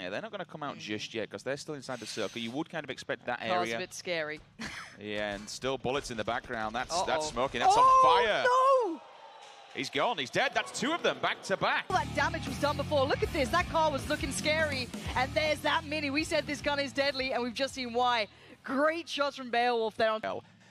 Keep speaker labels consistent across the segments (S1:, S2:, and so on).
S1: Yeah, they're not going to come out just yet because they're still inside the circle. You would kind of expect that
S2: Car's
S1: area.
S2: a bit scary.
S1: Yeah, and still bullets in the background. That's
S2: Uh-oh.
S1: smoking. That's on fire.
S2: No!
S1: He's gone. He's dead. That's two of them back to back.
S2: All that damage was done before. Look at this. That car was looking scary. And there's that mini. We said this gun is deadly, and we've just seen why. Great shots from Beowulf there.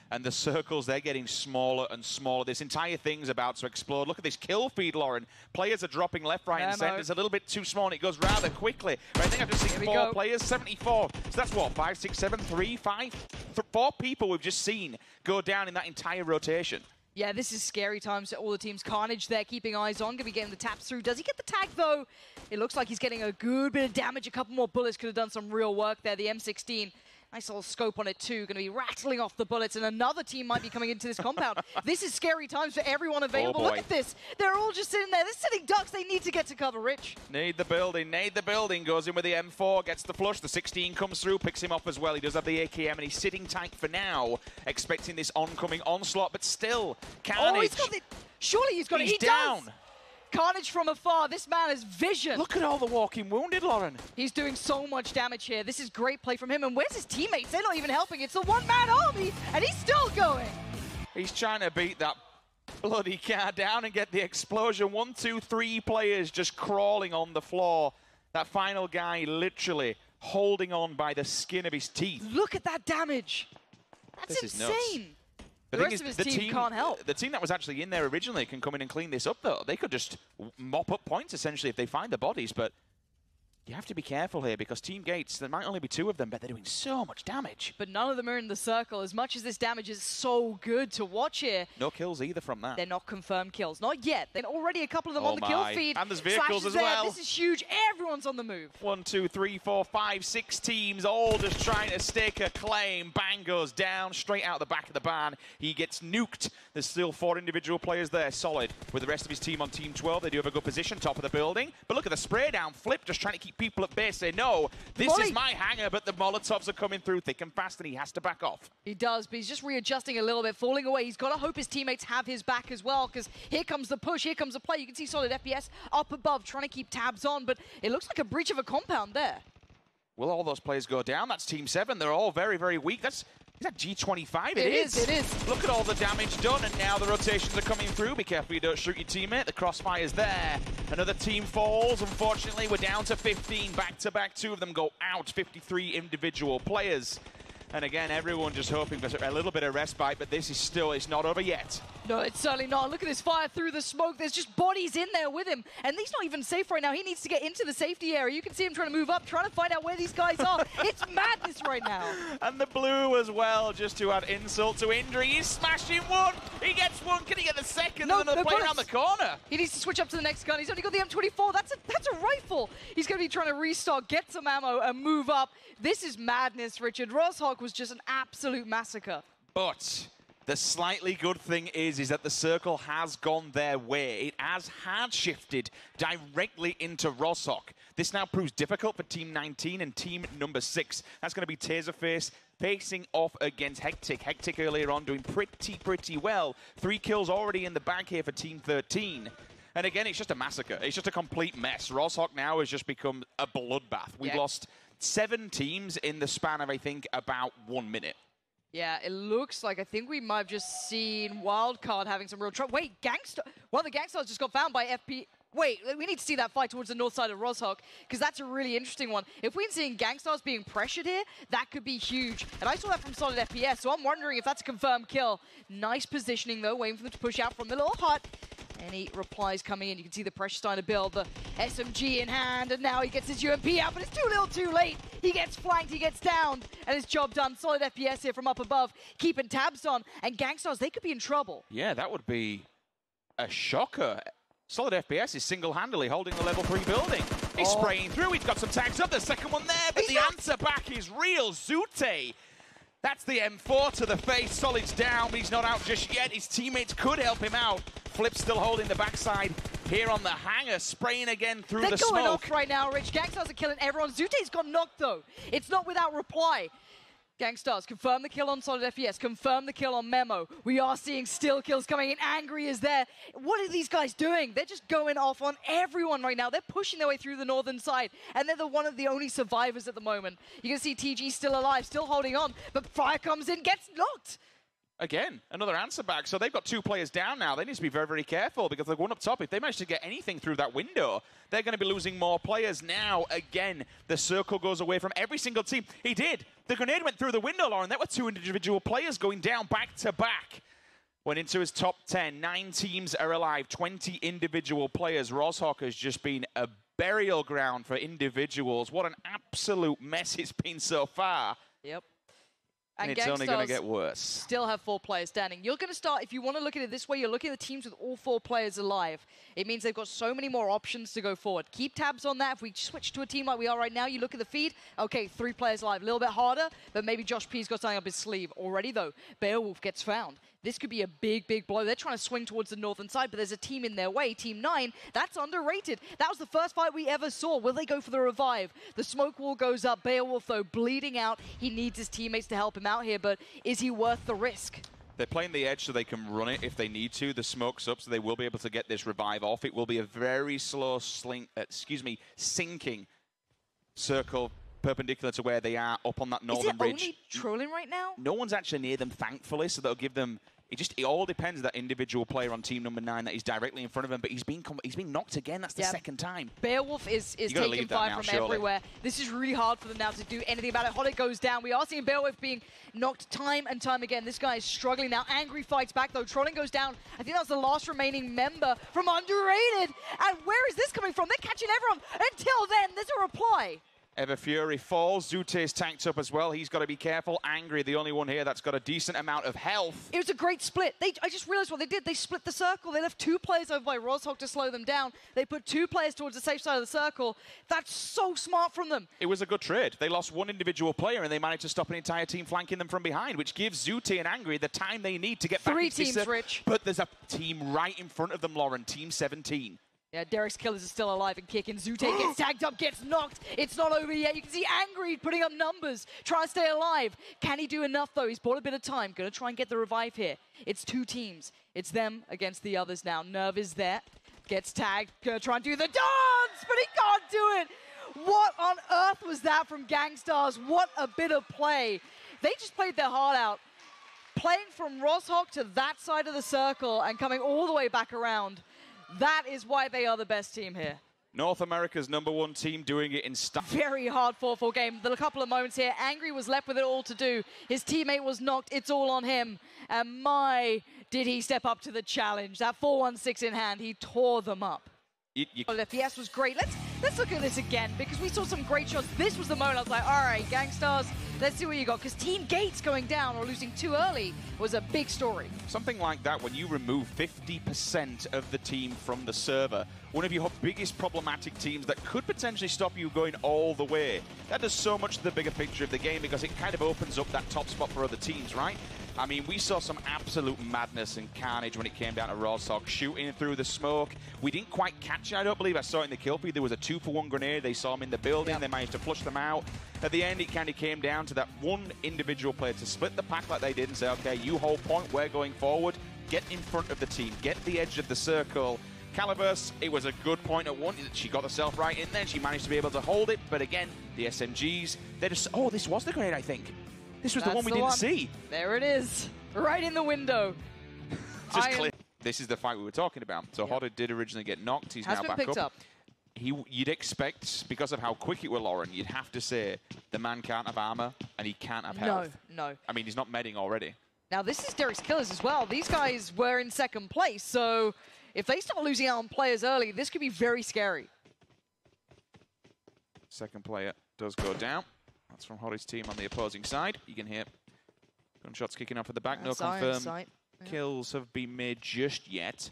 S1: And the circles, they're getting smaller and smaller. This entire thing's about to explode. Look at this kill feed, Lauren. Players are dropping left, right, and centre. It's a little bit too small, and it goes rather quickly. But I think I've just seen 4 players, 74. So that's what, 5, 6, 7, 3, 5? 4 people we've just seen go down in that entire rotation.
S2: Yeah, this is scary times for all the teams. Carnage there, keeping eyes on. Going to be getting the taps through. Does he get the tag, though? It looks like he's getting a good bit of damage. A couple more bullets could have done some real work there. The M16. Nice little scope on it, too. Going to be rattling off the bullets, and another team might be coming into this compound. This is scary times for everyone available. Look at this. They're all just sitting there. They're sitting ducks. They need to get to cover, Rich.
S1: Need the building. Need the building. Goes in with the M4, gets the flush. The 16 comes through, picks him off as well. He does have the AKM, and he's sitting tight for now, expecting this oncoming onslaught. But still, Carnage.
S2: Oh, he's got it. Surely he's got it. He
S1: down.
S2: Does. Carnage from afar. This man has vision.
S1: Look at all the walking wounded, Lauren.
S2: He's doing so much damage here. This is great play from him. And where's his teammates? They're not even helping. It's the one-man army, and he's still going.
S1: He's trying to beat that bloody car down and get the explosion. 1, 2, 3 players just crawling on the floor. That final guy literally holding on by the skin of his teeth.
S2: Look at that damage. That's insane. The rest of his team can't help.
S1: The team that was actually in there originally can come in and clean this up, though. They could just mop up points, essentially, if they find the bodies, but you have to be careful here because Team Gates, there might only be 2 of them, but they're doing so much damage.
S2: But none of them are in the circle. As much as this damage is so good to watch here.
S1: No kills either from that.
S2: They're not confirmed kills. Not yet. Then already a couple of them on the kill feed.
S1: And there's vehicles as well.
S2: This is huge. Everyone's on the move.
S1: 1, 2, 3, 4, 5, 6 teams, all just trying to stake a claim. Bang goes down, straight out the back of the barn. He gets nuked. There's still 4 individual players there, solid. With the rest of his team on Team 12, they do have a good position, top of the building. But look at the spray down. Flip just trying to keep people at base. No, this is my hangar, but the Molotovs are coming through thick and fast, and he has to back off.
S2: He does, but he's just readjusting a little bit, falling away. He's got to hope his teammates have his back as well, because here comes the push, here comes the play. You can see solid FPS up above, trying to keep tabs on, but it looks like a breach of a compound there.
S1: Will all those players go down? That's Team 7. They're all very, very weak. Is that G25? It is. Look at all the damage done, and now the rotations are coming through. Be careful you don't shoot your teammate. The crossfire's there. Another team falls. Unfortunately, we're down to 15. Back-to-back, 2 of them go out. 53 individual players. And again, everyone just hoping for a little bit of respite, but this is still, it's not over yet.
S2: No, it's certainly not. Look at this fire through the smoke. There's just bodies in there with him. And he's not even safe right now. He needs to get into the safety area. You can see him trying to move up, trying to find out where these guys are. It's madness right now.
S1: And the blue as well, just to add insult to injury. He's smashing 1. He gets 1. Can he get the second?
S2: No,
S1: another play around the corner.
S2: He needs to switch up to the next gun. He's only got the M24. That's a rifle. He's going to be trying to restock, get some ammo, and move up. This is madness, Richard. Rosshawk was just an absolute massacre.
S1: But the slightly good thing is that the circle has gone their way. It has hard shifted directly into Rosshawk. This now proves difficult for Team 19 and Team number 6. That's going to be Taserface facing off against Hectic. Hectic earlier on doing pretty well. 3 kills already in the bag here for Team 13. And again, it's just a massacre. It's just a complete mess. Rosshawk now has just become a bloodbath. We've lost 7 teams in the span of, I think, about 1 minute.
S2: Yeah, it looks like I think we might have just seen Wildcard having some real trouble. Wait, Gangster. Well, the Gangsters just got found by FP. Wait, we need to see that fight towards the north side of Rosshawk, because that's a really interesting one. If we're seeing Gangstars being pressured here, that could be huge. And I saw that from solid FPS, so I'm wondering if that's a confirmed kill. Nice positioning, though, waiting for them to push out from the little hut. Any replies coming in? You can see the pressure starting to build. The SMG in hand, and now he gets his UMP out, but it's too little too late. He gets flanked, he gets downed, and his job done. Solid FPS here from up above, keeping tabs on. And Gangstars, they could be in trouble. Yeah,
S1: that would be a shocker. Solid FPS is single-handedly holding the level 3 building. He's spraying through, he's got some tags up, the second one there, but the answer back is real. Zute. That's the M4 to the face. Solid's down, but he's not out just yet. His teammates could help him out. Flip still holding the backside here on the hangar, spraying again through the smoke.
S2: They're going off right now, Rich. Gangstars are killing everyone. Zute's got knocked, though. It's not without reply. Gangstars, confirm the kill on Solid FES, confirm the kill on Memo. We are seeing still kills coming in. Angry is there. What are these guys doing? They're just going off on everyone right now. They're pushing their way through the northern side, and they're one of the only survivors at the moment. You can see TG still alive, still holding on, but Fire comes in, gets knocked.
S1: Again, another answer back. So they've got 2 players down now. They need to be very, very careful because they're one up top. If they manage to get anything through that window, they're going to be losing more players. Now, again, the circle goes away from every single team. He did. The grenade went through the window, Lauren. There were 2 individual players going down back to back. Went into his top 10. 9 teams are alive. 20 individual players. Rozhok has just been a burial ground for individuals. What an absolute mess it's been so far.
S2: Yep.
S1: And it's only going to get worse.
S2: Still have 4 players standing. You're going to start, if you want to look at it this way, you're looking at the teams with all 4 players alive. It means they've got so many more options to go forward. Keep tabs on that. If we switch to a team like we are right now, you look at the feed, okay, 3 players alive. A little bit harder, but maybe Josh P's got something up his sleeve. Already, though, Beowulf gets found. This could be a big, big blow. They're trying to swing towards the northern side, but there's a team in their way, Team 9. That's underrated. That was the first fight we ever saw. Will they go for the revive? The smoke wall goes up. Beowulf, though, bleeding out. He needs his teammates to help him out here, but is he worth the risk?
S1: They're playing the edge so they can run it if they need to. The smoke's up, so they will be able to get this revive off. It will be a very slow sinking circle perpendicular to where they are up on that northern ridge.
S2: Is it only trolling right now?
S1: No one's actually near them, thankfully, so that'll give them... It all depends on that individual player on team number 9 that is directly in front of him, but he's been knocked again. That's the second time.
S2: Beowulf is taking fire from everywhere. This is really hard for them now to do anything about it. Hodik goes down. We are seeing Beowulf being knocked time and time again. This guy is struggling now. Angry fights back, though. Trolling goes down. I think that's the last remaining member from Underrated. And where is this coming from? They're catching everyone. Until then, there's a reply.
S1: Ever Fury falls. Zute is tanked up as well. He's got to be careful. Angry, the only one here that's got a decent amount of health.
S2: It was a great split. I just realized what they did. They split the circle. They left 2 players over by Rozhok to slow them down. They put 2 players towards the safe side of the circle. That's so smart from them.
S1: It was a good trade. They lost 1 individual player and they managed to stop an entire team flanking them from behind, which gives Zute and Angry the time they need to get back into this.
S2: 3 teams, Rich.
S1: But there's a team right in front of them, Lauren. Team 17.
S2: Yeah, Derek's killers are still alive and kicking. Zute gets tagged up, gets knocked. It's not over yet. You can see Angry putting up numbers, trying to stay alive. Can he do enough, though? He's bought a bit of time. Going to try and get the revive here. It's 2 teams. It's them against the others now. Nerve is there. Gets tagged. Going to try and do the dance, but he can't do it. What on earth was that from Gangstars? What a bit of play. They just played their heart out. Playing from Rozhok to that side of the circle and coming all the way back around. That is why they are the best team here.
S1: North America's #1 team doing it in style.
S2: Very hard 4-4 game. There are a couple of moments here. Angry was left with it all to do. His teammate was knocked. It's all on him. And my, did he step up to the challenge. That 4-1-6 in hand, he tore them up. FES was great. Let's look at this again because we saw some great shots. This was the moment I was like, all right, Gangstars, let's see what you got. Because Team Gates going down or losing too early was a big story.
S1: Something like that, when you remove 50% of the team from the server, one of your biggest problematic teams that could potentially stop you going all the way. That does so much to the bigger picture of the game because it kind of opens up that top spot for other teams, right? I mean, we saw some absolute madness and carnage when it came down to Rozhok, shooting through the smoke. We didn't quite catch it, I don't believe. I saw it in the kill feed. There was a 2-for-1 grenade. They saw him in the building. They managed to flush them out. At the end, it kind of came down to that one individual player to split the pack like they did and say, okay, you hold point, we're going forward. Get in front of the team. Get the edge of the circle. Calibus, it was a good point at one. She got herself right in there. She managed to be able to hold it. But again, the SMGs, they're just... Oh, this was the grenade, I think. This was the one we didn't see.
S2: There it is. Right in the window.
S1: Just clear. This is the fight we were talking about. So Hodded did originally get knocked. He's now back up. You'd expect, because of how quick it was, Lauren, you'd have to say the man can't have armor and he can't have health.
S2: No.
S1: I mean, he's not medding already.
S2: Now, this is Derek's killers as well. These guys were in 2nd place. So if they start losing out on players early, this could be very scary.
S1: 2nd player does go down. That's from Hodded's team on the opposing side. You can hear gunshots kicking off at the back. No confirmed kills have been made just yet.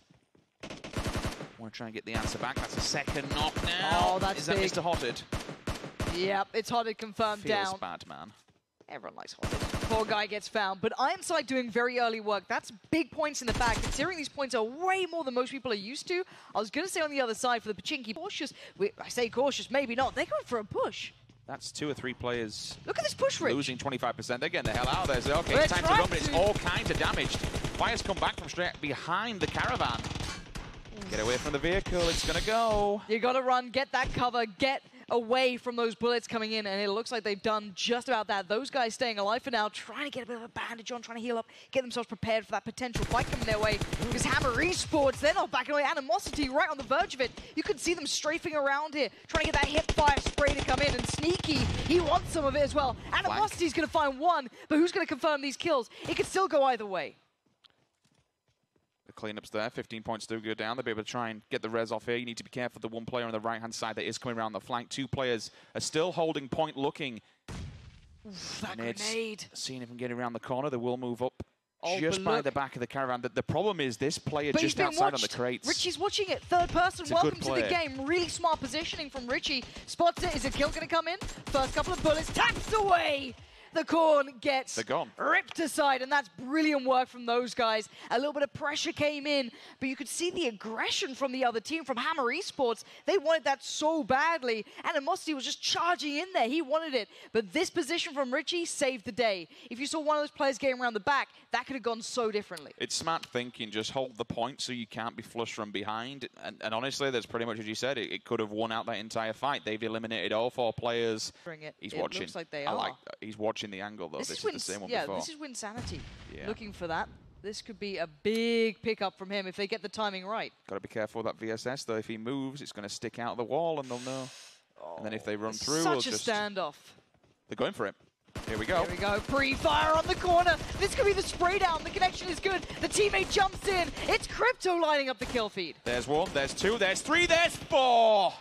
S1: Want to try and get the answer back. That's a 2nd knock now.
S2: Oh, that's big.
S1: Is that Mr. Hodded?
S2: Yep, it's Hodded confirmed down.
S1: Feels bad, man.
S2: Everyone likes Hodded. Poor guy gets found. But Ironside doing very early work. That's big points in the bag. Considering these points are way more than most people are used to. I was going to say on the other side for the Pachinki, cautious. I say cautious, maybe not. They're going for a push.
S1: That's 2 or 3 players.
S2: Look at this push, Rich.
S1: Losing 25%. They're getting the hell out of there. So, okay, it's time to run, but it's all kinds of damaged. Fire's come back from straight behind the caravan. Get away from the vehicle. It's going to go.
S2: You got to run, get that cover, get away from those bullets coming in, and it looks like they've done just about that. Those guys staying alive for now, trying to get a bit of a bandage on, trying to heal up, get themselves prepared for that potential fight coming their way. Because Hammer Esports, they're not backing away. Animosity right on the verge of it. You can see them strafing around here, trying to get that hip fire spray to come in, and Sneaky, he wants some of it as well. Animosity's going to find one, but who's going to confirm these kills? It could still go either way.
S1: The cleanups there, 15 points do go down. They'll be able to try and get the res off here. You need to be careful of the one player on the right-hand side that is coming around the flank. 2 players are still holding point looking.
S2: Oof, that grenade.
S1: Seeing if we can get around the corner. They will move up just
S2: by
S1: the back of the caravan. The problem is this player just outside on the crates.
S2: Richie's watching it. Third person. Welcome to the game. Really smart positioning from Richie. Spots it. Is a kill going to come in? First couple of bullets. Taps away. The corn gets ripped aside, and that's brilliant work from those guys. A little bit of pressure came in, but you could see the aggression from the other team, from Hammer Esports. They wanted that so badly. Animosity was just charging in there. He wanted it. But this position from Richie saved the day. If you saw one of those players getting around the back, that could have gone so differently.
S1: It's smart thinking. Just hold the point so you can't be flushed from behind. And honestly, that's pretty much as you said. It could have won out that entire fight. They've eliminated all 4 players.
S2: He's watching. Looks like they are.
S1: He's watching the angle, though. This is the same one before.
S2: This is Winsanity. Looking for that. This could be a big pickup from him if they get the timing right.
S1: Got to be careful with that VSS, though. If he moves, it's going to stick out of the wall, and they'll know. And then if they run through,
S2: such a standoff.
S1: They're going for it. Here we go.
S2: Here we go. Pre-fire on the corner. This could be the spray down. The connection is good. The teammate jumps in. It's Crypto lining up the kill feed.
S1: There's 1, there's 2, there's 3, there's 4.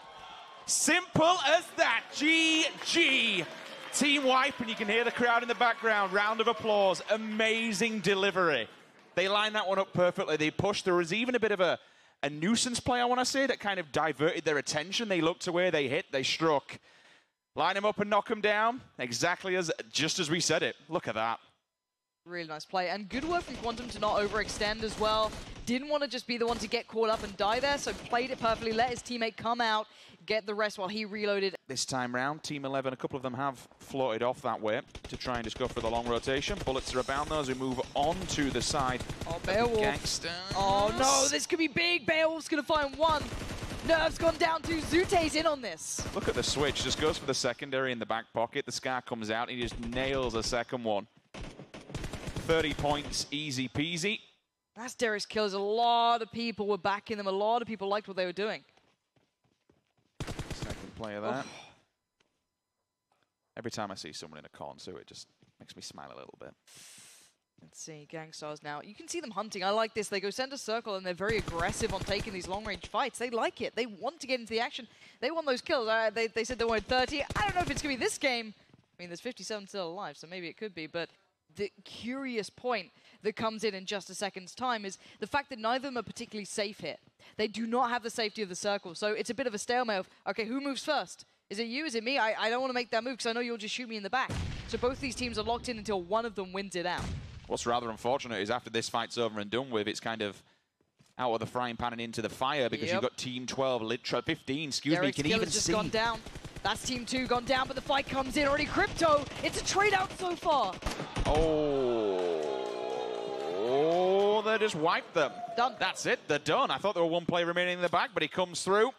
S1: Simple as that. GG. Team wipe, and you can hear the crowd in the background. Round of applause. Amazing delivery. They lined that one up perfectly. They pushed. There was even a bit of a nuisance play, I want to say, that kind of diverted their attention. They looked away, they hit, they struck. Line him up and knock him down. Exactly just as we said it. Look at that.
S2: Really nice play. And good work from Quantum to not overextend as well. Didn't want to just be the one to get caught up and die there, so played it perfectly, let his teammate come out, get the rest while he reloaded.
S1: This time round, Team 11, a couple of them have floated off that way to try and just go for the long rotation. Bullets are abound, though, as we move on to the side.
S2: Oh, Beowulf. Oh, no, this could be big. Beowulf's going to find one. Nerve's gone down to Zute's in on this.
S1: Look at the switch. Just goes for the secondary in the back pocket. The Scar comes out, and he just nails a second one. 30 points, easy peasy.
S2: That's Derek's kills. A lot of people were backing them. A lot of people liked what they were doing.
S1: Second play of that. Every time I see someone in a con, so it just makes me smile a little bit.
S2: Let's see, Gangstars now. You can see them hunting. I like this. They go center circle, and they're very aggressive on taking these long-range fights. They like it. They want to get into the action. They want those kills. They said they wanted 30. I don't know if it's going to be this game. I mean, there's 57 still alive, so maybe it could be, but the curious point that comes in just a second's time is the fact that neither of them are particularly safe here. They do not have the safety of the circle, so it's a bit of a stalemate of, okay, who moves first? Is it you? Is it me? I don't want to make that move because I know you'll just shoot me in the back. So both these teams are locked in until one of them wins it out.
S1: What's rather unfortunate is after this fight's over and done with, it's kind of out of the frying pan and into the fire because you've got Team 12, 15, excuse me, can even
S2: just
S1: see.
S2: Gone down. That's Team 2 gone down, but the fight comes in already. Crypto, it's a trade out so far.
S1: Oh, they just wiped them.
S2: Done.
S1: That's it, they're done. I thought there were one player remaining in the back, but he comes through.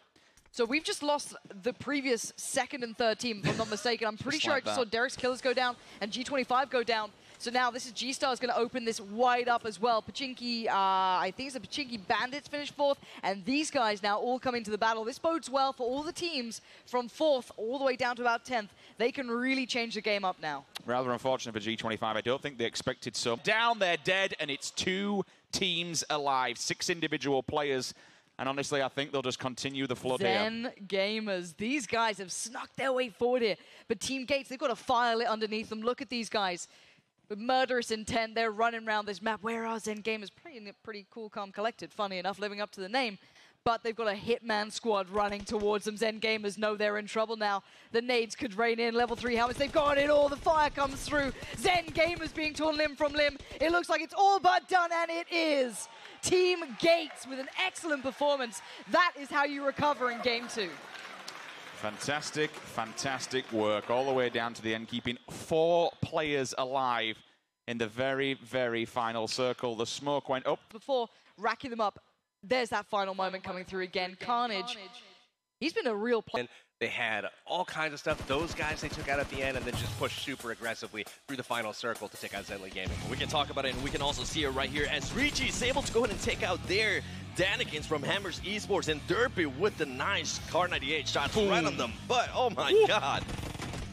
S2: So we've just lost the previous second and third team, if I'm not mistaken. I'm pretty sure I just saw Derek's Killers go down and G25 go down. So now this is G-Star's going to open this wide up as well. Pachinki, I think it's the Pachinki Bandits finished 4th, and these guys now all come into the battle. This bodes well for all the teams from 4th all the way down to about 10th. They can really change the game up now.
S1: Rather unfortunate for G25. I don't think they expected so. Down, they're dead, and it's 2 teams alive, 6 individual players. And honestly, I think they'll just continue the flood here.
S2: Zen Gamers, these guys have snuck their way forward here. But Team Gates, they've got a fire lit underneath them. Look at these guys. With murderous intent, they're running around this map. Where are Zen Gamers? Pretty cool, calm, collected. Funny enough, living up to the name. But they've got a hitman squad running towards them. Zen Gamers know they're in trouble now. The nades could rain in. Level 3 helmets, they've got it all. The fire comes through. Zen Gamers being torn limb from limb. It looks like it's all but done, and it is. Team Gates with an excellent performance. That is how you recover in Game 2.
S1: Fantastic, fantastic work all the way down to the end, keeping 4 players alive in the very, very final circle. The smoke went up.
S2: Before racking them up, there's that final moment coming through again. Carnage. He's been a real player.
S3: They had all kinds of stuff. Those guys they took out at the end and then just pushed super aggressively through the final circle to take out Zenly Gaming.
S4: We can talk about it, and we can also see it right here as Ricci is able to go ahead and take out their Danikins from Hammers Esports, and Derpy with the nice Car 98 shots right on them. But, oh my God.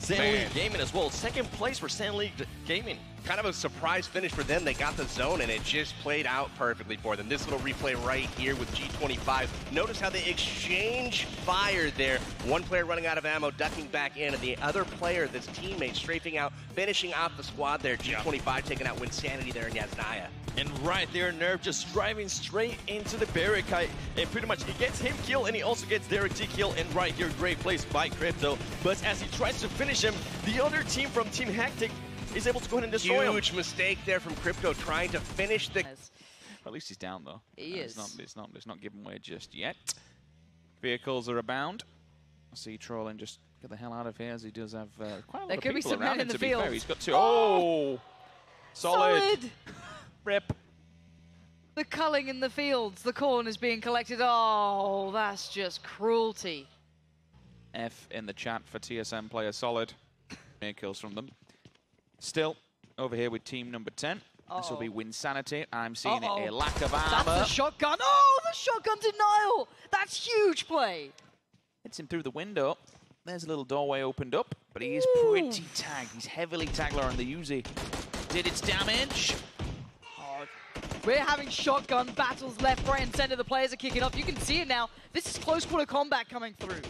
S4: Zenly Gaming as well. Second place for Zenly Gaming.
S3: Kind of a surprise finish for them. They got the zone, and it just played out perfectly for them. This little replay right here with G25. Notice how they exchange fire there. One player running out of ammo, ducking back in, and the other player, this teammate, strafing out, finishing off the squad there. G25 taking out Winsanity there in Yasnaya.
S4: And right there, Nerve just driving straight into the barricade, and pretty much he gets him killed, and he also gets Derek T killed. And right here, great place by Crypto. But as he tries to finish him, the other team from Team Hectic is able to go ahead and destroy him.
S3: Huge mistake there from Crypto trying to finish the...
S1: At least he's down though.
S2: He is.
S1: It's not given away just yet. Vehicles are abound. I see Trolling just get the hell out of here, as he does have quite a lot of people around him, to be fair. He's got 2. Oh! Solid! Rip.
S2: The culling in the fields. The corn is being collected. Oh, that's just cruelty.
S1: F in the chat for TSM player Solid. Mere kills from them. Still, over here with team number 10. This will be Winsanity. I'm seeing a lack of armor.
S2: That's the shotgun. Oh, the shotgun denial. That's huge play.
S1: Hits him through the window. There's a little doorway opened up, but he is pretty tagged. He's heavily tagged on the Uzi. Did its damage.
S2: We're having shotgun battles left, right, and center. The players are kicking off. You can see it now. This is close quarter combat coming through.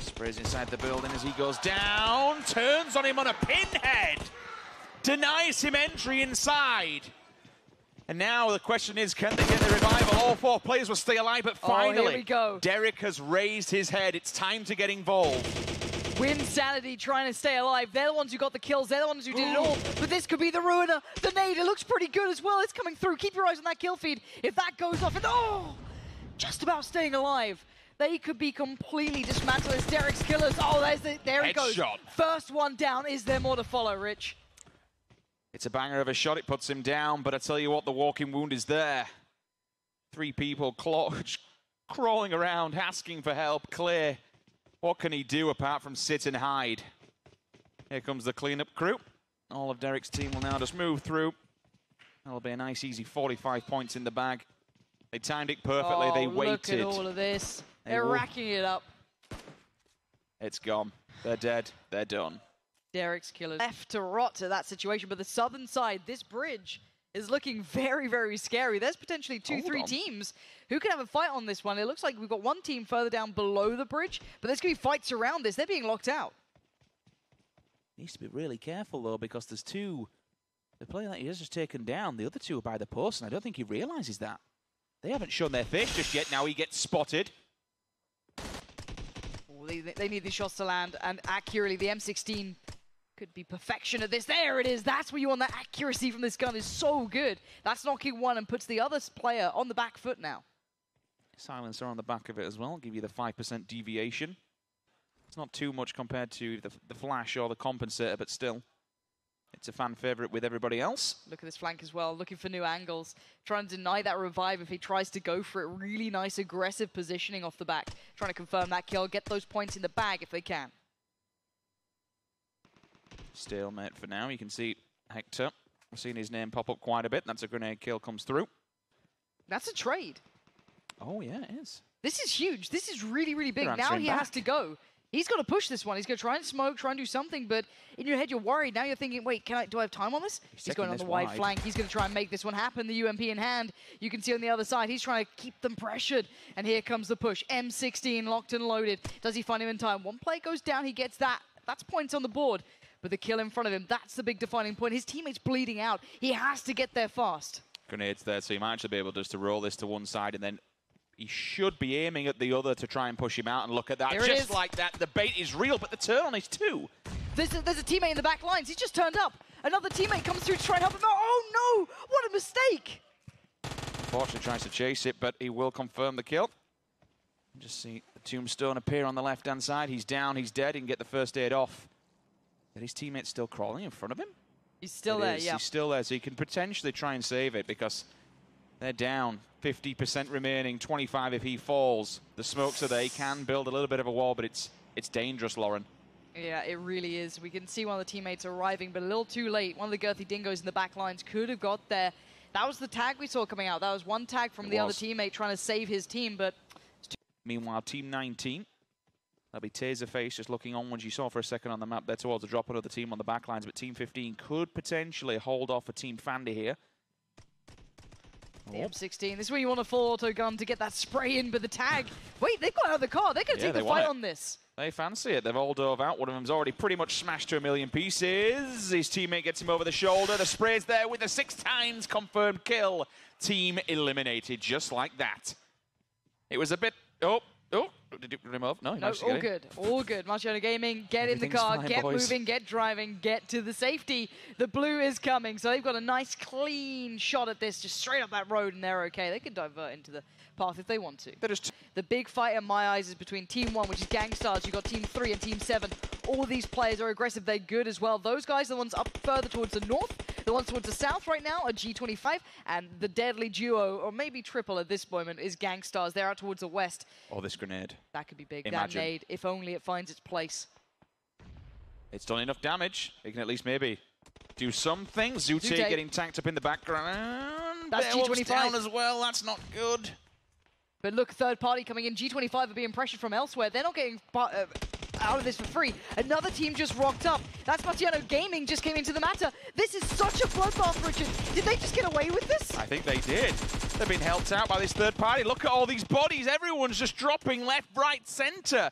S1: Sprays inside the building as he goes down. Turns on him on a pinhead. Denies him entry inside. And now the question is, can they get the revival? All 4 players will stay alive, but finally,
S2: here we go.
S1: Derek has raised his head. It's time to get involved.
S2: Winsanity trying to stay alive. They're the ones who got the kills. They're the ones who did it all. But this could be the ruiner. The nade, it looks pretty good as well. It's coming through. Keep your eyes on that kill feed. If that goes off, and just about staying alive. They could be completely dismantled as Derek's killers. Oh, there he goes. First one down. Is there more to follow, Rich?
S1: It's a banger of a shot. It puts him down, but I tell you what, the walking wound is there. 3 people crawling around, asking for help. Clear. What can he do apart from sit and hide? Here comes the cleanup crew. All of Derek's team will now just move through. That'll be a nice, easy 45 points in the bag. They timed it perfectly. They waited.
S2: Look at all of this. They're racking it up.
S1: It's gone. They're dead. They're done.
S2: Derek's killers left to rot to that situation, but the southern side, this bridge, is looking very, very scary. There's potentially 2-3 teams who could have a fight on this one. It looks like we've got one team further down below the bridge, but there's going to be fights around this. They're being locked out.
S1: Needs to be really careful, though, because there's 2. The player that he has just taken down, the other 2 are by the post, and I don't think he realizes that. They haven't shown their face just yet. Now he gets spotted.
S2: They need these shots to land, and accurately, the M16 could be perfection at this. There it is. That's where you want. The accuracy from this gun is so good. That's knocking one and puts the other player on the back foot now.
S1: Silencer on the back of it as well. Give you the 5% deviation. It's not too much compared to the flash or the compensator, but still. It's a fan favorite with everybody else.
S2: Look at this flank as well, looking for new angles. Trying to deny that revive if he tries to go for it. Really nice aggressive positioning off the back. Trying to confirm that kill, get those points in the bag if they can.
S1: Stalemate for now. You can see Hector. I've seen his name pop up quite a bit. That's a grenade kill comes through.
S2: That's a trade.
S1: Oh, yeah, it is.
S2: This is huge. This is really, really big. Now he has to go. He's got to push this one. He's going to try and smoke, try and do something, but in your head you're worried. Now you're thinking, wait, do I have time on this? He's going on the wide flank. He's going to try and make this one happen. The UMP in hand. You can see on the other side, he's trying to keep them pressured. And here comes the push. M16 locked and loaded. Does he find him in time? One play goes down, he gets that. That's points on the board. But the kill in front of him, that's the big defining point. His teammate's bleeding out. He has to get there fast.
S1: Grenades there, so he might actually be able just to roll this to one side, and then he should be aiming at the other to try and push him out. And look at that, just like that. The bait is real, but the turn on is 2.
S2: There's a teammate in the back lines. He's just turned up. Another teammate comes through to try and help him out. Oh no, what a mistake.
S1: Unfortunately tries to chase it, but he will confirm the kill. Just see the Tombstone appear on the left-hand side. He's down, he's dead. He can get the first aid off. But his teammate's still crawling in front of him.
S2: He's still there, yeah.
S1: He's still there, so he can potentially try and save it because they're down. 50% remaining, 25 if he falls. The smokes are there. He can build a little bit of a wall, but it's dangerous, Lauren.
S2: Yeah, it really is. We can see one of the teammates arriving, but a little too late. One of the girthy dingoes in the back lines could have got there. That was the tag we saw coming out. That was one tag from the other teammate trying to save his team, but...
S1: Meanwhile, Team 19, that'll be Taserface just looking onwards. You saw for a second on the map there towards the drop another team on the back lines, but Team 15 could potentially hold off for Team Fandy here.
S2: The M16, this is where you want a full auto gun to get that spray in, but the tag... Wait, they've got out of the car. They're going to take the fight on this.
S1: They fancy it. They've all dove out. One of them's already pretty much smashed to a million pieces. His teammate gets him over the shoulder. The spray's there with the 6 times confirmed kill. Team eliminated just like that. It was a bit... Oh, did you remove? No,
S2: all good. All good. Marciano Gaming, get in the car, get moving, get driving, get to the safety. The blue is coming, so they've got a nice clean shot at this, just straight up that road, and they're okay. They can divert into the path if they want to. The big fight in my eyes is between Team 1, which is Gangstars. You've got Team 3 and Team 7. All of these players are aggressive. They're good as well. Those guys are the ones up further towards the north. The ones towards the south right now are G25, and the deadly duo, or maybe triple at this moment, is Gangstars. They're out towards the west.
S1: Oh, this grenade.
S2: That could be big.
S1: Imagine.
S2: That nade, if only it finds its place.
S1: It's done enough damage. It can at least maybe do something. Zute getting tanked up in the background.
S2: That's G25
S1: down as well. That's not good.
S2: But look, third party coming in. G25 are being pressured from elsewhere. They're not getting out of this for free. Another team just rocked up. That's Marciano Gaming just came into the matter. This is such a bloodbath, Richard. Did they just get away with this?
S1: I think they did. They've been helped out by this third party. Look at all these bodies. Everyone's just dropping left, right, center.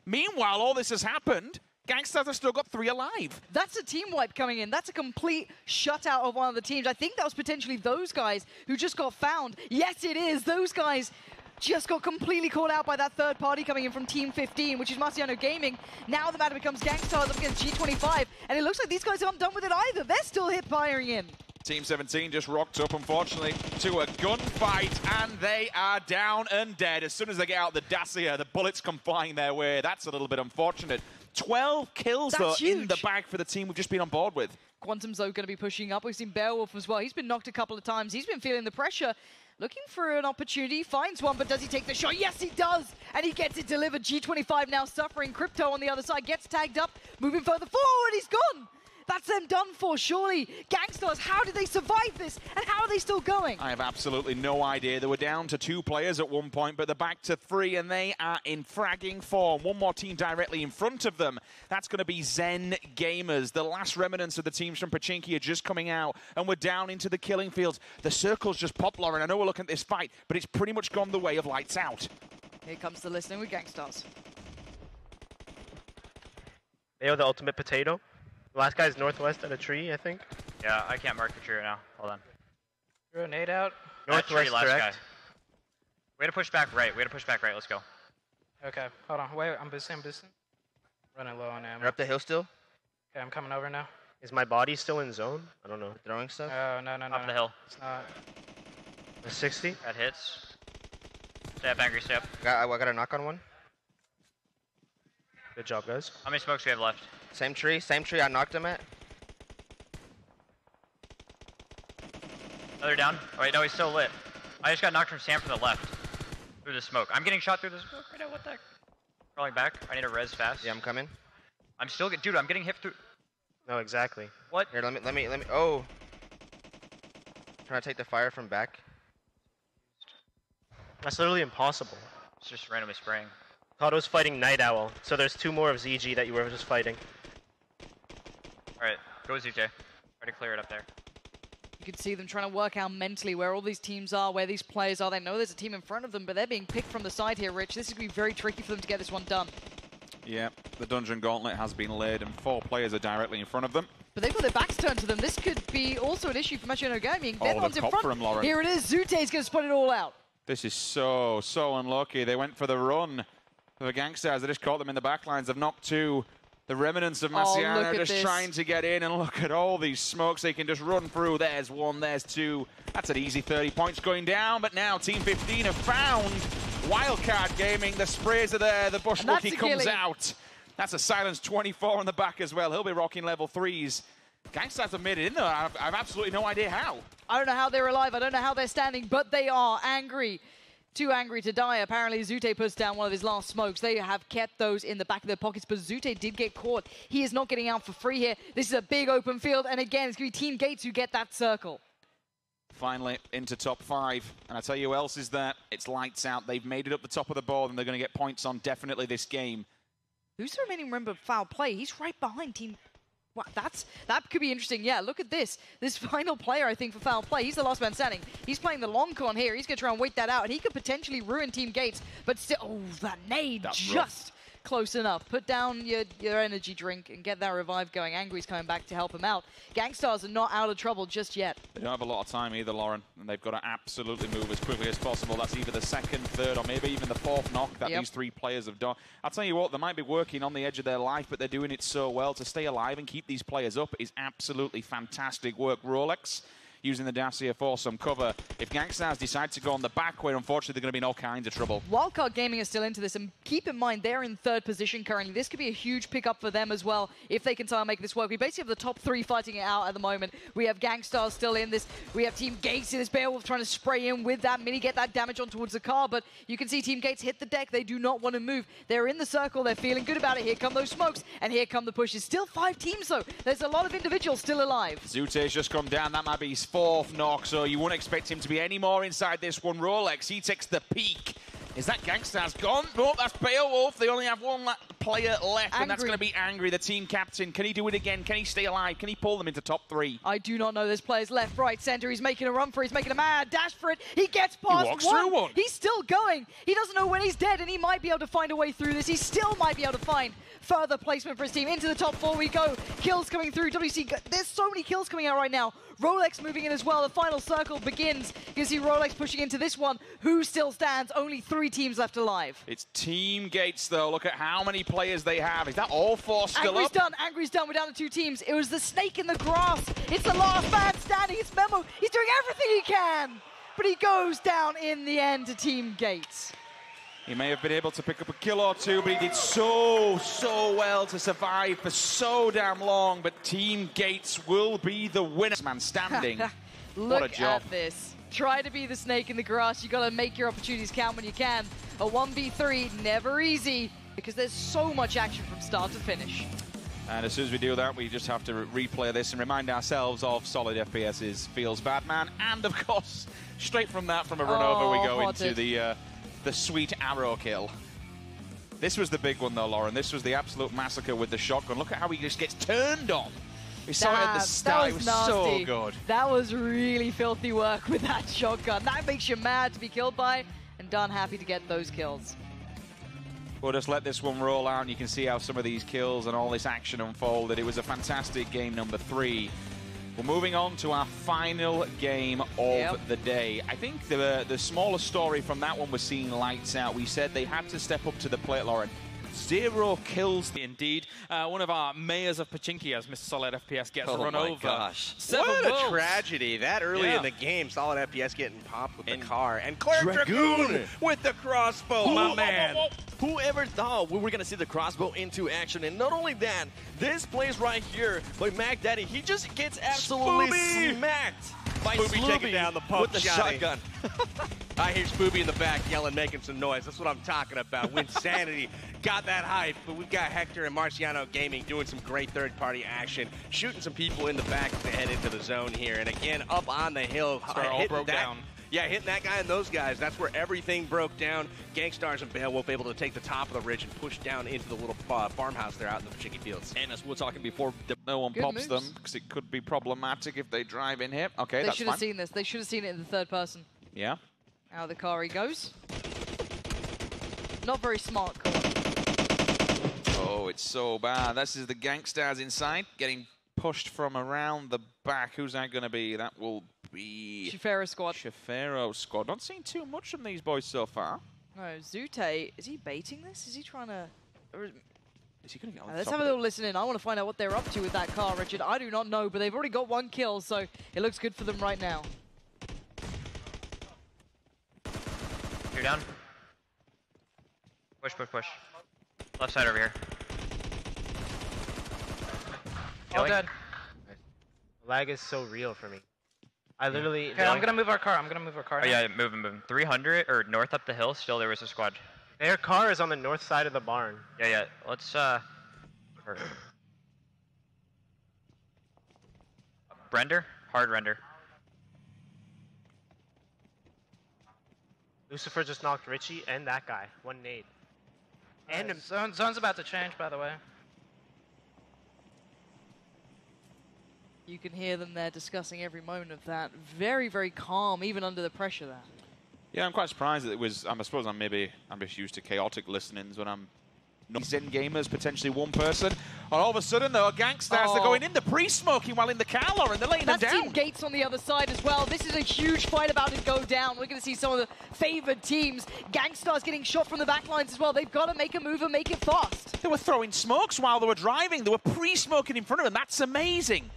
S1: Meanwhile, all this has happened. Gangsters have still got 3 alive.
S2: That's a team wipe coming in. That's a complete shutout of one of the teams. I think that was potentially those guys who just got found. Yes, it is. Those guys just got completely caught out by that third party coming in from Team 15, which is Marciano Gaming. Now the matter becomes Gangstars up against G25, and it looks like these guys aren't done with it either. They're still hit firing in.
S1: Team 17 just rocked up, unfortunately, to a gunfight, and they are down and dead. As soon as they get out the Dacia, the bullets come flying their way. That's a little bit unfortunate. 12 kills, though, in the bag for the team we've just been on board with.
S2: Quantum's, though, going to be pushing up. We've seen Beowulf as well. He's been knocked a couple of times. He's been feeling the pressure. Looking for an opportunity, finds one, but does he take the shot? Yes, he does! And he gets it delivered. G25 now suffering. Crypto on the other side gets tagged up, moving further forward. He's gone! That's them done for, surely. Gangstars, how did they survive this? And how are they still going?
S1: I have absolutely no idea. They were down to 2 players at one point, but they're back to 3, and they are in fragging form. One more team directly in front of them. That's going to be Zen Gamers. The last remnants of the teams from Pachinki are just coming out, and we're down into the killing fields. The circle's just popped, Lauren. I know we're looking at this fight, but it's pretty much gone the way of lights out.
S2: Here comes the listening with Gangstars.
S5: Mayo, the ultimate potato. The last guy's northwest at a tree, I think.
S6: Yeah, I can't mark the tree right now. Hold on.
S5: Throw a nade out.
S6: Northwest
S5: Tree, last
S6: direct. Guy. Way to push back right. Way to push back right. Let's go.
S5: Okay, hold on. Wait, I'm busy. Running low on ammo.
S3: You're up the hill still?
S5: Okay, I'm coming over now.
S3: Is my body still in zone? I don't know. Throwing stuff?
S5: Oh, no.
S6: Up the hill.
S5: It's not. A 60?
S6: That hits. Step, angry step.
S3: I got a knock on one.
S5: Good job, guys.
S6: How many smokes do we have left?
S3: Same tree I knocked him at.
S6: Another down. Oh, wait, no, he's still lit. I just got knocked from Sam from the left. Through the smoke. I'm getting shot through the smoke right now. What the heck? Crawling back. I need a res fast.
S3: Yeah, I'm coming.
S6: I'm still dude, I'm getting hit through.
S5: No, exactly.
S6: What?
S3: Here, let me. Oh. Trying to take the fire from back.
S5: That's literally impossible.
S6: It's just randomly spraying.
S5: Kato's fighting Night Owl, so there's 2 more of ZG that you were just fighting.
S6: Alright, go ZJ. Try to clear it up there.
S2: You can see them trying to work out mentally where all these teams are, where these players are. They know there's a team in front of them, but they're being picked from the side here, Rich. This is going to be very tricky for them to get this one done.
S1: Yeah, the Dungeon Gauntlet has been laid, and 4 players are directly in front of them.
S2: But they've got their backs turned to them. This could be also an issue for Marciano Gaming. They're the ones in front.
S1: For him, Lauren.
S2: Here it is. Zute's going to spot it all out.
S1: This is so unlucky. They went for the run. The Gangsters, they just caught them in the backlines. They've knocked 2. The remnants of Marciano just trying to get in, and look at all these smokes they can just run through. There's 1, there's 2. That's an easy 30 points going down, but now Team 15 have found Wildcard Gaming, the sprays are there, the bush rookie comes out. That's a silence 24 on the back as well. He'll be rocking level 3s. Gangsters have made it in there. I've absolutely no idea how. I
S2: don't know how they're alive. I don't know how they're standing, but they are angry. Too angry to die. Apparently, Zute puts down one of his last smokes. They have kept those in the back of their pockets, but Zute did get caught. He is not getting out for free here. This is a big open field, and again, it's going to be Team Gates who get that circle.
S1: Finally into top 5, and I tell you who else is there. It's lights out. They've made it up the top of the board, and they're going to get points on definitely this game.
S2: Who's the remaining member of Foul Play? He's right behind Team... Wow, that could be interesting. Yeah, look at this. This final player, I think, for Foul Play, he's the last man standing. He's playing the long con here. He's going to try and wait that out, and he could potentially ruin Team Gates, but still... Oh, that nade just close enough. Put down your energy drink and get that revive going. Angry's coming back to help him out. Gangstars are not out of trouble just yet.
S1: They don't have a lot of time either, Lauren, and they've got to absolutely move as quickly as possible. That's either the second, third, or maybe even the fourth knock that these 3 players have done. I'll tell you what, they might be working on the edge of their life, but they're doing it so well. To stay alive and keep these players up is absolutely fantastic work. Rolex using the Dacia for some cover. If Gangstars decide to go on the back, where unfortunately they're going to be in all kinds of trouble.
S2: Wildcard Gaming is still into this, and keep in mind they're in 3rd position currently. This could be a huge pickup for them as well if they can try and make this work. We basically have the top 3 fighting it out at the moment. We have Gangstars still in this. We have Team Gates in this. Beowulf trying to spray in with that mini, get that damage on towards the car, but you can see Team Gates hit the deck. They do not want to move. They're in the circle. They're feeling good about it. Here come those smokes, and here come the pushes. Still 5 teams though. There's a lot of individuals still alive.
S1: Zute's just come down. That might be his 4th knock. So you wouldn't expect him to be any more inside this one. Rolex, he takes the peak. Is that Gangstars gone? No, that's Beowulf. They only have one player left, and that's going to be Angry, the team captain. Can he do it again? Can he stay alive? Can he pull them into top 3?
S2: I do not know. There's players left, right, center. He's making a run for it. He's making a mad dash for it. He gets past
S1: he walks through one.
S2: He's still going. He doesn't know when he's dead, and he might be able to find a way through this. He still might be able to find further placement for his team. Into the top 4 we go. Kills coming through. WC, there's so many kills coming out right now. Rolex moving in as well. The final circle begins. You can see Rolex pushing into this one. Who still stands? Only 3 teams left alive.
S1: It's Team Gates, though. Look at how many players they have. Is that all 4 still
S2: Angry's
S1: up?
S2: done. Angry's done. We're down to 2 teams. It was the snake in the grass. It's the last man standing. It's Memo. He's doing everything he can. But he goes down in the end to Team Gates.
S1: He may have been able to pick up a kill or 2, but he did so well to survive for so damn long. But Team Gates will be the winner. Man standing. What a job.
S2: Look at this. Try to be the snake in the grass. You got to make your opportunities count when you can. A 1v3, never easy, because there's so much action from start to finish.
S1: And as soon as we do that, we just have to replay this and remind ourselves of solid FPS's Feels Bad Man. And of course, straight from that, from a run over, we go into the sweet arrow kill. This was the big one though, Lauren. This was the absolute massacre with the shotgun. Look at how he just gets turned on. We saw it at the start. It was so good.
S2: That was really filthy work with that shotgun. That makes you mad to be killed by, and Dunn happy to get those kills.
S1: We'll just let this one roll out, and you can see how some of these kills and all this action unfolded. It was a fantastic game number 3. We're moving on to our final game of the day. I think the smallest story from that one was seeing lights out. We said they had to step up to the plate, Lauren. 0 kills.
S7: Indeed. One of our mayors of Pachinki, as Mr. Solid FPS gets run over.
S3: Gosh.
S7: 7
S3: what
S7: worlds.
S3: a tragedy. That early in the game, Solid FPS getting popped with the car. And Claire Dragoon with the crossbow, my man.
S4: Whoever thought we were going to see the crossbow into action? And not only that, this plays right here by Mac Daddy. He just gets absolutely smacked by
S3: Pubg taking down the pump
S4: with the shotgun.
S3: I hear Spooby in the back yelling, making some noise. That's what I'm talking about. Winsanity got that hype, but we've got Hector and Marciano Gaming doing some great third-party action, shooting some people in the back as they head into the zone here. And again, up on the hill,
S7: all broke down.
S3: Yeah, hitting that guy and those guys. That's where everything broke down. Gangstars and Beowulf able to take the top of the ridge and push down into the little farmhouse there out in the Pachinki fields.
S4: And as we were talking before,
S1: no one pops them because it could be problematic if they drive in here. Okay,
S2: they should have seen this. They should have seen it in the 3rd person.
S1: Yeah.
S2: Out of the car he goes. Not very smart.
S1: Oh, it's so bad. This is the Gangstars inside, getting pushed from around the back. Who's that going to be? That will be
S2: Shifero squad.
S1: Shifero squad. Not seen too much from these boys so far.
S2: No, Zute, is he baiting this? Is he trying to...
S1: Is he going to get on
S2: let's have a little listen in. I want to find out what they're up to with that car, Richard. I do not know, but they've already got 1 kill, so it looks good for them right now.
S6: You're down. Push, push, push. Left side over here.
S5: All
S6: Killing.
S5: dead. Lag is so real for me. I literally.
S8: Okay, I'm gonna move our car. I'm gonna move our car.
S6: Oh yeah, moving, moving. 300 or north up the hill. Still, there was a squad.
S5: Their car is on the north side of the barn.
S6: Yeah, yeah. Let's render, hard render.
S5: Lucifer just knocked Richie and that guy. One nade. And
S8: Zone's about to change, by the way.
S2: You can hear them there discussing every moment of that. Very, very calm, even under the pressure there.
S1: Yeah, I'm quite surprised that it was. I suppose I'm just used to chaotic listenings when I'm not Zen gamers, potentially one person. And all of a sudden, though, Gangsters, they're going in, the pre-smoking while in the Calor, and they're laying them
S2: That's
S1: down.
S2: Team Gates on the other side as well. This is a huge fight about to go down. We're going to see some of the favored teams. Gangsters getting shot from the back lines as well. They've got to make a move and make it fast.
S1: They were throwing smokes while they were driving. They were pre-smoking in front of them. That's amazing.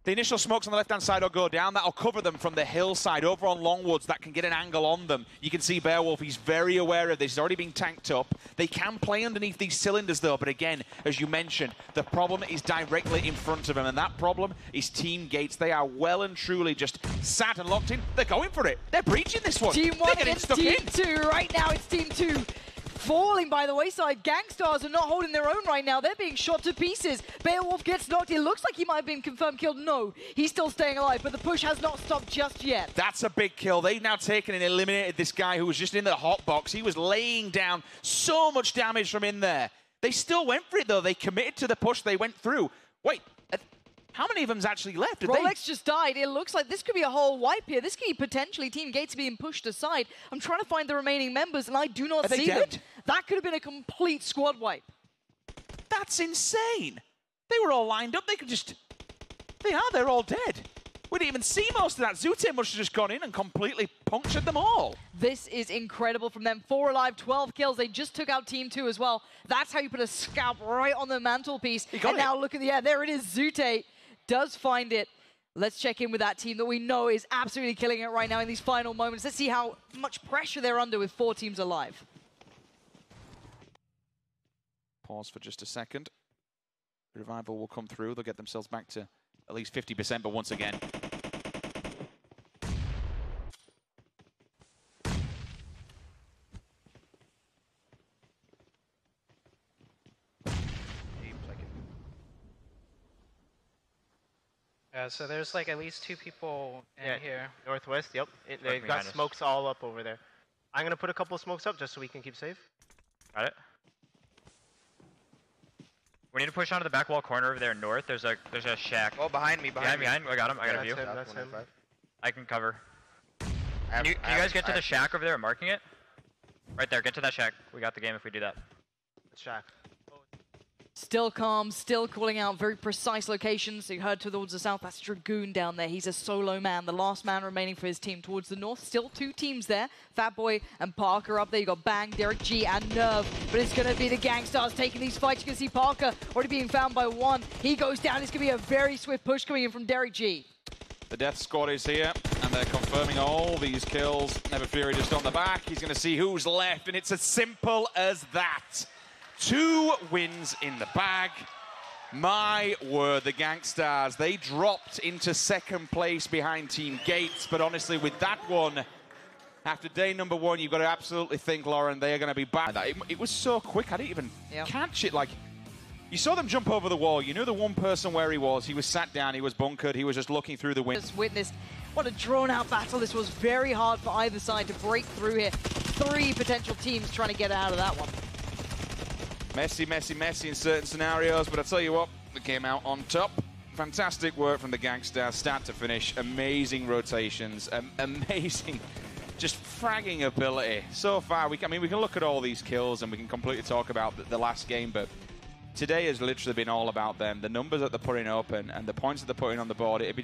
S1: The initial smokes on the left-hand side will go down. That'll cover them from the hillside over on Longwoods. That can get an angle on them. You can see Beowulf, he's very aware of this. He's already been tanked up. They can play underneath these cylinders, though. But again, as you mentioned, the problem is directly in front of them. And that problem is Team Gates. They are well and truly just sat and locked in. They're going for it. They're breaching this one.
S2: Team 1
S1: They're getting
S2: against
S1: stuck
S2: Team
S1: in.
S2: 2. Right now, it's Team 2. Falling by the wayside. Gangsters are not holding their own right now. They're being shot to pieces. Beowulf gets knocked. It looks like he might have been confirmed killed. No, he's still staying alive, but the push has not stopped just yet.
S1: That's a big kill. They've now taken and eliminated this guy who was just in the hot box. He was laying down so much damage from in there. They still went for it, though. They committed to the push. They went through. Wait, how many of them's actually left?
S2: Rolex just died. It looks like this could be a whole wipe here. This could be potentially Team Gates being pushed aside. I'm trying to find the remaining members, and I do not see them. That could have been a complete squad wipe.
S1: That's insane. They were all lined up. They could just... They're all dead. We didn't even see most of that. Zute must have just gone in and completely punctured them all.
S2: This is incredible from them. 4 alive, 12 kills. They just took out Team 2 as well. That's how you put a scalp right on the mantelpiece. And now look at the... Yeah, there it is. Zute does find it. Let's check in with that team that we know is absolutely killing it right now in these final moments. Let's see how much pressure they're under with 4 teams alive.
S1: Pause for just a second. Revival will come through. They'll get themselves back to at least 50%, but once again...
S8: Yeah, so there's like at least 2 people in here.
S5: Northwest, yep. They've got smokes all up over there. I'm going to put a couple of smokes up just so we can keep safe.
S6: Got it. We need to push onto the back wall corner over there north. There's a shack.
S9: Oh, behind me.
S6: Behind. I got him. I got a view.
S5: That's him.
S6: I can cover. Can you guys get to the shack over there, marking it? Right there. Get to that shack. We got the game if we do that.
S5: The shack.
S2: Still calm, still calling out very precise locations. So you heard towards the south, that's Dragoon down there. He's a solo man, the last man remaining for his team. Towards the north, still 2 teams there. Fatboy and Parker up there. You got Bang, Derek G, and Nerve. But it's going to be the Gangsters taking these fights. You can see Parker already being found by 1. He goes down. It's going to be a very swift push coming in from Derek G.
S1: The Death Squad is here, and they're confirming all these kills. Never Fury just on the back. He's going to see who's left, and it's as simple as that. 2 wins in the bag. My word, the Gangsters, they dropped into 2nd place behind Team Gates, but honestly, with that one, after day number 1, you've got to absolutely think, Lauren, they are going to be back. It was so quick, I didn't even catch it. Like, you saw them jump over the wall. You knew the one person where he was sat down, he was bunkered, he was just looking through the window.
S2: Just witnessed what a drawn-out battle. This was very hard for either side to break through here. 3 potential teams trying to get out of that one.
S1: Messy, messy, messy in certain scenarios, but I tell you what, they came out on top. Fantastic work from the Gangsters, start to finish. Amazing rotations, amazing, just fragging ability. So far, we can look at all these kills and we can completely talk about the last game, but today has literally been all about them. The numbers that they're putting up and the points that they're putting on the board, it'd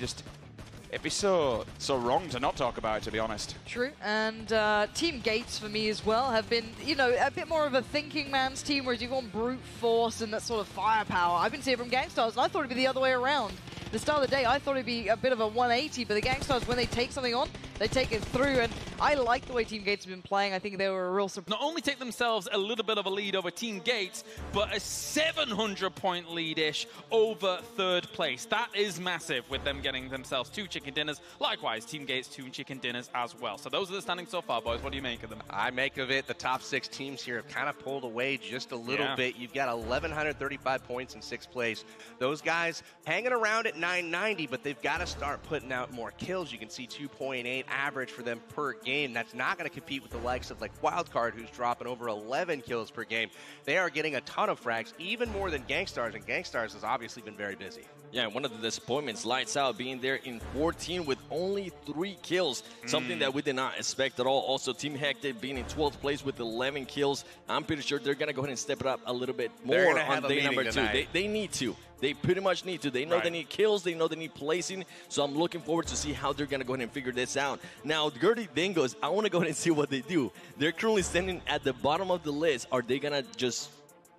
S1: be so wrong to not talk about it, to be honest.
S2: True, and Team Gates for me as well have been, you know, a bit more of a thinking man's team, whereas you've gone brute force and that sort of firepower. I've been seeing it from Gangsters, and I thought it'd be the other way around. At the start of the day, I thought it'd be a bit of a 180, but the Gangsters, when they take something on, they take it through, and I like the way Team Gates have been playing. I think they were a real surprise.
S7: Not only take themselves a little bit of a lead over Team Gates, but a 700-point lead-ish over third place. That is massive, with them getting themselves 2 chicken dinners. Likewise, Team Gates 2 chicken dinners as well. So those are the standings so far, boys. What do you make of them?
S3: I make of it the top 6 teams here have kind of pulled away just a little bit. You've got 1,135 points in 6th place. Those guys hanging around at 990, but they've got to start putting out more kills. You can see 2.8 average for them per game. That's not going to compete with the likes of like Wildcard, who's dropping over 11 kills per game. They are getting a ton of frags, even more than Gangstars, and Gangstars has obviously been very busy.
S4: Yeah, one of the disappointments, Lights Out being there in 14 with only 3 kills, something that we did not expect at all. Also, Team Hectic being in 12th place with 11 kills. I'm pretty sure they're going to go ahead and step it up a little bit more on day number 2. They need to. They pretty much need to. They know they need kills. They know they need placing. So I'm looking forward to see how they're going to go ahead and figure this out. Now, Gertie Dingos, I want to go ahead and see what they do. They're currently standing at the bottom of the list. Are they going to just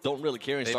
S4: don't really care and start